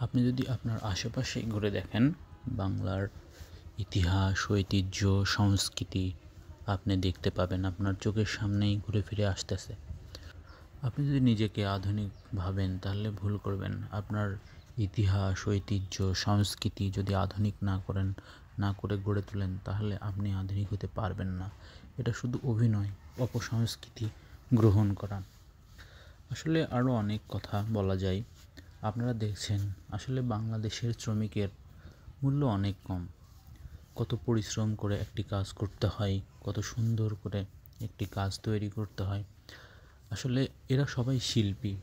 আপনি যদি আপনার আশেপাশে ঘুরে দেখেন, বাংলার ইতিহাস, ঐতিহ্য, সংস্কৃতি আপনি দেখতে পাবেন আপনার চোখের সামনেই ঘুরে ফিরে আসতেছে। আপনি যদি নিজেকে আধুনিক ভাবেন তাহলে ভুল করবেন। আপনার ইতিহাস, ঐতিহ্য, সংস্কৃতি যদি আধুনিক না করে গড়ে তোলেন তাহলে আপনি আধুনিক হতে পারবেন না। এটা শুধু অভিনয়, অপসংস্কৃতি গ্রহণ করা। আসলে আরও অনেক কথা বলা যায়। আপনারা দেখছেন আসলে বাংলাদেশের শ্রমিকের মূল্য অনেক কম। কত পরিশ্রম করে একটি কাজ করতে হয়, কত সুন্দর করে একটি কাজ তৈরি করতে হয়। আসলে এরা সবাই শিল্পী,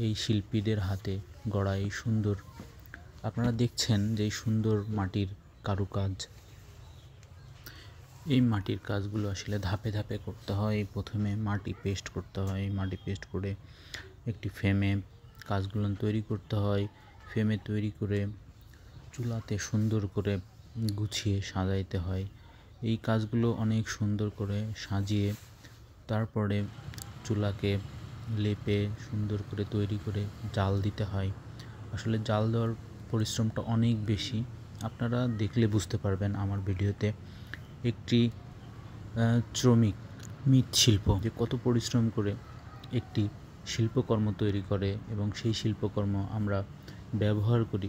এই শিল্পীদের হাতে গড়া এই সুন্দর, আপনারা দেখছেন যে এই সুন্দর মাটির কারুকাজ, এই মাটির কাজগুলো আসলে ধাপে ধাপে করতে হয়। প্রথমে মাটি পেস্ট করতে হয়, মাটি পেস্ট করে একটি ফ্রেমে কাজগুলো তৈরি করতে হয়। ফ্রেমে তৈরি করে চুলাতে সুন্দর করে গুছিয়ে সাজাইতে হয়। এই কাজগুলো অনেক সুন্দর করে সাজিয়ে তারপরে চুলাকে লেপে সুন্দর করে তৈরি করে জাল দিতে হয়। আসলে জাল দেওয়ার পরিশ্রমটা অনেক বেশি। আপনারা দেখলে বুঝতে পারবেন আমার ভিডিওতে একটি শ্রমিক মৃৎশিল্প যে কত পরিশ্রম করে একটি শিল্পকর্ম তৈরি করে এবং সেই শিল্পকর্ম আমরা ব্যবহার করি।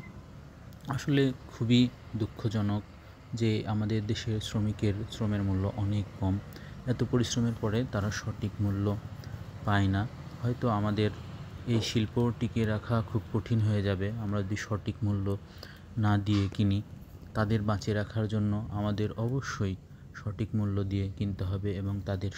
আসলে খুবই দুঃখজনক যে আমাদের দেশের শ্রমিকের শ্রমের মূল্য অনেক কম। এত পরিশ্রমের পরে তারা সঠিক মূল্য পায় না। হয়তো আমাদের এই শিল্প টিকিয়ে রাখা খুব কঠিন হয়ে যাবে আমরা যদি সঠিক মূল্য না দিয়ে কিনি। তাদের বাঁচিয়ে রাখার জন্য আমাদের অবশ্যই সঠিক মূল্য দিয়ে কিনতে হবে এবং তাদের